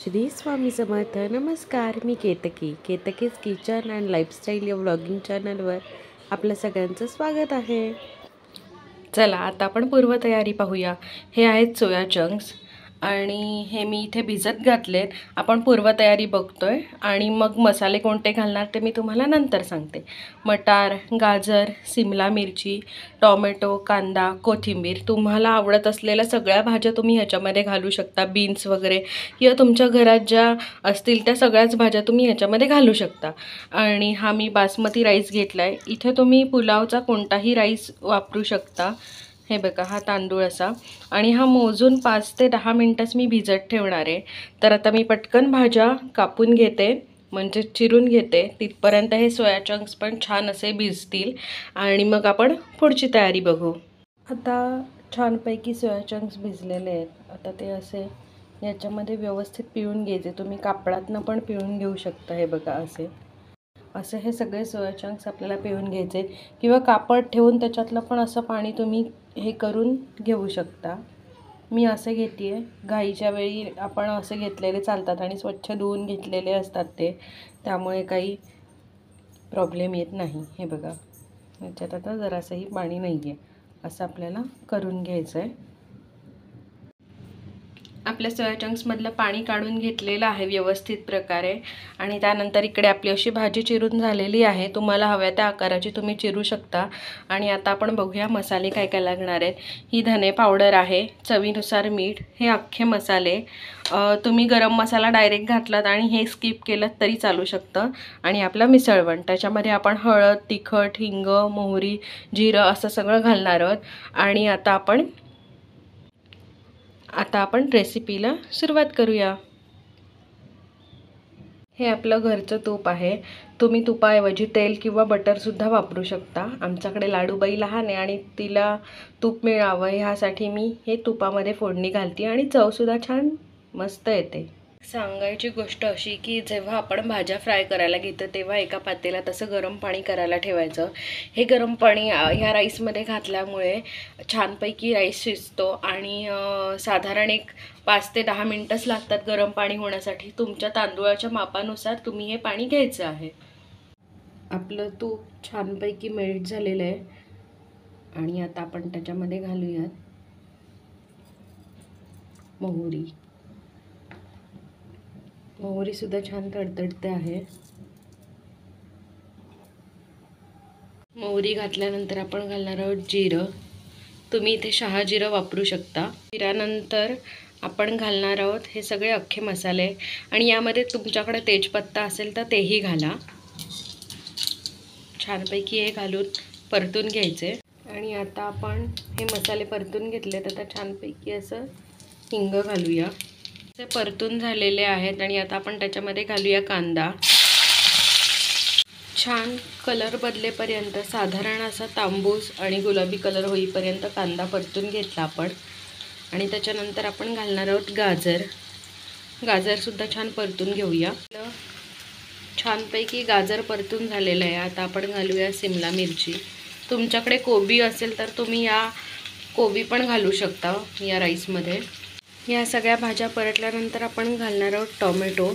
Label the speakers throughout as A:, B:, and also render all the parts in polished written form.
A: श्री स्वामी समर्थ. नमस्कार, मी केतकीज kitchen and lifestyle या vlogging चॅनलवर आपल्या सगळ्यांचं स्वागत आहे. चला आता आपण पूर्वतयारी पाहूया. हे आहेत सोया चंक्स आणि हे मी इथे भिजत घातलेत. आपण पूर्वतयारी बघतोय आणि मग मसाले कोणते घालणार ते मी तुम्हाला नंतर सांगते. मटार, गाजर, सिमला मिरची, टोमॅटो, कांदा, कोथिंबीर, तुम्हाला आवडत असलेल्या सगळ्या भाज्या तुम्ही ह्याच्यामध्ये घालू शकता. बीन्स वगैरे किंवा तुमच्या घरात ज्या असतील त्या सगळ्याच भाज्या तुम्ही ह्याच्यामध्ये घालू शकता. आणि हा मी बासमती राईस घेतला आहे. इथे तुम्ही पुलावचा कोणताही राईस वापरू शकता. हे बघा, हा तांदूळ असा. आणि हा मोजून 5 ते 10 मिनटंच मी भिजत ठेवणार आहे. तर आता मी पटकन भाज्या कापून घेते, म्हणजे चिरून घेते. तिथपर्यंत हे सोया चंक्स पण छान असे भिजतील आणि मग आपण पुढची तयारी बघू. आता छानपैकी सोया चंक्स भिजलेले आहेत. आता ते असे याच्यामध्ये व्यवस्थित पिळून घ्यायचे. तुम्ही कापडातनं पण पिळून घेऊ शकता. हे बघा, असे हे सगळे सोया चंक्स आपल्याला पिळून घ्यायचे किंवा कापड ठेवून त्याच्यातलं पण असं पाणी तुम्ही हे करून घेऊ शकता. मी असे घेते आहे. घाईच्या वेळी आपण असे घेतलेले चालतात आणि स्वच्छ धुवून घेतलेले असतात ते, त्यामुळे काही प्रॉब्लेम येत नाही. हे बघा, याच्यात आता जरासंही पाणी नाही आहे. असं आपल्याला करून घ्यायचं आहे. आपल्या सोया चंक्समधलं पाणी काढून घेतलेलं आहे व्यवस्थित प्रकारे. आणि त्यानंतर इकडे आपली अशी भाजी चिरून झालेली आहे. तुम्हाला हव्या त्या आकाराची तुम्ही चिरू शकता. आणि आता आपण बघूया मसाले काय काय लागणार आहेत. ही धने पावडर आहे, चवीनुसार मीठ, हे अख्खे मसाले. तुम्ही गरम मसाला डायरेक्ट घातलात आणि हे स्किप केलं तरी चालू शकतं. आणि आपलं मिसळवण, त्याच्यामध्ये आपण हळद, तिखट, हिंग, मोहरी, जिरं असं सगळं घालणार आहोत. आणि आता आपण रेसिपीला सुरुवात करूया. हे आपलं घरचं तूप आहे. तुम्ही तुपाऐवजी तेल किंवा बटरसुद्धा वापरू शकता. आमच्याकडे लाडूबाई लहान आहे आणि तिला तूप मिळावं ह्यासाठी मी हे तुपामध्ये फोडणी घालते आणि चवसुद्धा छान मस्त येते. सांगायची गोष्ट अशी की जेव्हा आपण भाज्या फ्राय करायला घेतो तेव्हा एका पातेल्यात असं गरम पाणी करायला ठेवायचं. हे गरम पाणी ह्या राईसमध्ये घातल्यामुळे छानपैकी राईस शिजतो. आणि साधारण एक 5 ते 10 मिनटंच लागतात गरम पाणी होण्यासाठी. तुमच्या तांदूळाच्या मापानुसार तुम्ही हे पाणी घ्यायचं आहे. आपलं तूप छानपैकी मेल्ट झालेलं आहे आणि आता आपण त्याच्यामध्ये घालूयात मोहरीसुद्धा छान तडतडते आहे. मोहरी घातल्यानंतर आपण घालणार आहोत जिरं. तुम्ही इथे शहा जिरं वापरू शकता. जिऱ्यानंतर आपण घालणार आहोत हे सगळे अख्खे मसाले. आणि यामध्ये तुमच्याकडे तेजपत्ता असेल तर तेही घाला. छानपैकी हे घालून परतून घ्यायचे. आणि आता आपण हे मसाले परतून घेतलेत. आता छानपैकी असं हिंग घालूया. ते परतून झालेले आहेत आणि आता आपण त्याच्यामध्ये घालूया कांदा. छान कलर बदलेपर्यंत, साधारण असा तांबूस आणि गुलाबी कलर होईपर्यंत कांदा परतून घेतला आपण. आणि त्याच्यानंतर आपण घालणार आहोत गाजरसुद्धा छान परतून घेऊया. छानपैकी गाजर परतून झालेलं आहे. आता आपण घालूया सिमला मिरची. तुमच्याकडे कोबी असेल तर तुम्ही या कोबी पण घालू शकता या राईसमध्ये. या सगळ्या भाज्या परतल्यानंतर आपण घालणार आहोत टोमॅटो.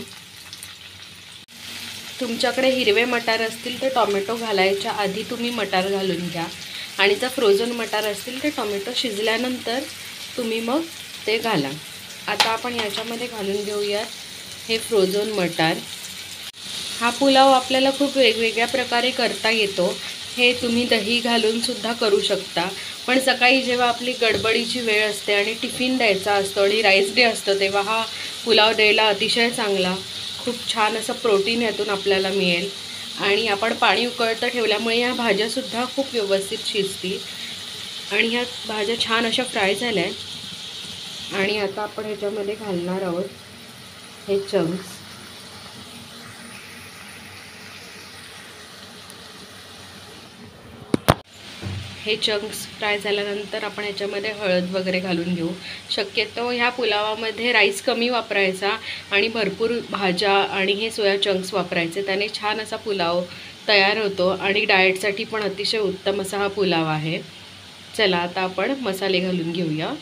A: तुमच्याकडे हिरवे मटार असतील तर टोमॅटो घालायच्या आधी तुम्ही मटार घालून घ्या. आणि जर फ्रोझन मटार असतील तर टोमॅटो शिजल्यानंतर तुम्ही मग ते घाला. आता आपण याच्यामध्ये घालून घेऊया हे फ्रोझन मटार. हा पुलाव आपल्याला खूप वेगवेगळ्या प्रकारे करता येतो. हे तुम्ही दही घालूनसुद्धा करू शकता. पण सकाळी जेव्हा आपली गडबडीची वेळ असते आणि टिफिन द्यायचा असतो आणि राईस डे असतो तेव्हा हा पुलाव द्यायला अतिशय चांगला. खूप छान असं प्रोटीन यातून आपल्याला मिळेल. आणि आपण पाणी उकळतं ठेवल्यामुळे ह्या भाज्यासुद्धा खूप व्यवस्थित शिजतील. आणि ह्या भाज्या छान अशा फ्राय झाल्या आहेत. आणि आता आपण ह्याच्यामध्ये घालणार आहोत हे चंक्स. हे चंक्स फ्राय झाल्यानंतर आपण ह्याच्यामध्ये हळद वगैरे घालून घेऊ. शक्यतो ह्या पुलावामध्ये राईस कमी वापरायचा आणि भरपूर भाज्या आणि हे सोया चंक्स वापरायचे. त्याने छान असा पुलाव तयार होतो आणि डाएटसाठी पण अतिशय उत्तम असा हा पुलाव आहे. चला आता आपण मसाले घालून घेऊया.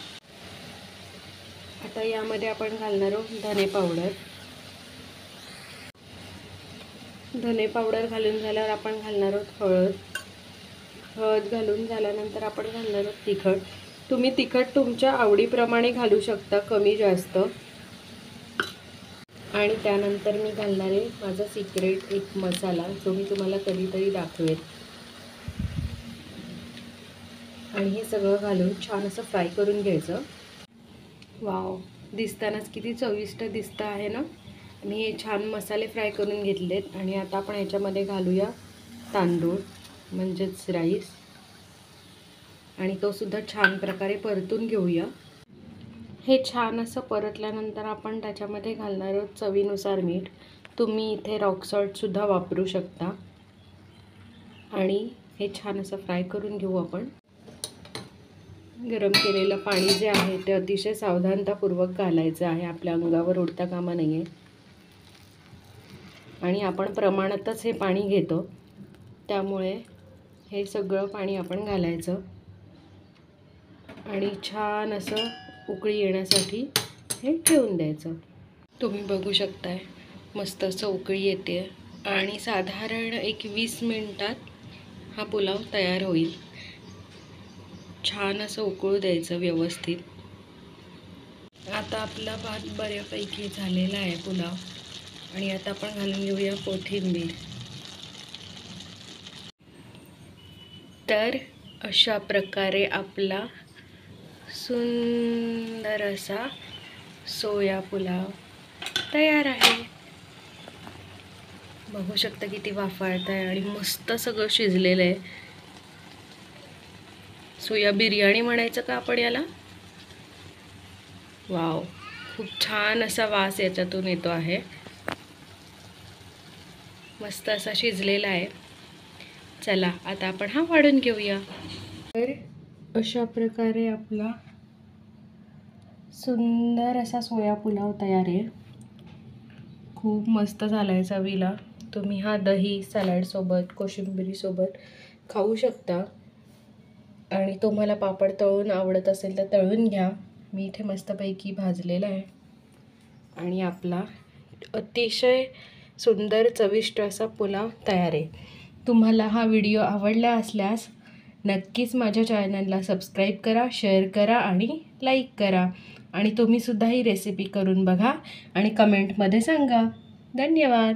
A: आता यामध्ये आपण घालणार आहोत धने पावडर. धने पावडर घालून झाल्यावर आपण घालणार आहोत हळद. हळद घालून झाल्यानंतर आपण घालणार आहोत तिखट. तुम्ही तिखट तुमच्या आवडीप्रमाणे घालू शकता, कमी जास्त. आणि त्यानंतर मी घालणार आहे माझा सिक्रेट एक मसाला, जो मी तुम्हाला कधीतरी दाखवेल. आणि हे सगळं घालून छान असं फ्राय करून घ्यायचं. वाव, दिसतानाच किती चविष्ट दिसतं आहे ना. मी हे छान मसाले फ्राय करून घेतलेत. आणि आता आपण ह्याच्यामध्ये घालूया तांदूळ, म्हणजेच राईस. आणि तो सुद्धा छान प्रकारे परतून घेऊया. हे छान असं परतल्यानंतर आपण त्याच्यामध्ये घालणार आहोत चवीनुसार मीठ. तुम्ही इथे रॉक सॉल्टसुद्धा वापरू शकता. आणि हे छान असं फ्राय करून घेऊ आपण. गरम केलेलं पाणी जे आहे ते अतिशय सावधानतापूर्वक घालायचं आहे, आपल्या अंगावर उडता कामा नाही आहे. आणि आपण प्रमाणातच हे पाणी घेतो, त्यामुळे हे सगळं पाणी आपण घालायचं. आणि छान असं उकळी येण्यासाठी हे ठेवून द्यायचं. तुम्ही बघू शकताय मस्त असं उकळी येते. आणि साधारण एक 20 मिनिटात हा पुलाव तयार होईल. छान असं उकळू द्यायचं व्यवस्थित. आता आपला भात बऱ्यापैकी झालेला आहे पुलाव. आणि आता आपण घालून घेऊया कोथिंबीर. तर अशा प्रकारे आपला सुंदर असा सोया पुलाव तयार आहे. बघू शकता किती वाफाळत आहे आणि मस्त सगळं शिजलेलं आहे. सोया बिर्याणी म्हणायचं का आपण याला. वाव, खूप छान असा वास याच्यातून येतो आहे. मस्त असा शिजलेला आहे. चला आता आपण हा वाढून घेऊया. तर अशा प्रकारे आपला सुंदर असा सोया पुलाव तयार आहे. खूप मस्त झाला आहे चवीला. तुम्ही हा दही सॅलडसोबत, कोशिंबिरीसोबत खाऊ शकता. आणि तुम्हाला पापड तळून आवडत असेल तर तळून घ्या. मी इथे मस्तपैकी भाजलेला आहे. आणि आपला अतिशय सुंदर चविष्ट असा पुलाव तयार आहे. तुम्हाला हा व्हिडिओ आवडला असल्यास नक्कीच माझ्या चॅनलला सबस्क्राईब करा, शेअर करा आणि लाईक करा. आणि तुम्हीसुद्धा ही रेसिपी करून बघा आणि कमेंटमध्ये सांगा. धन्यवाद.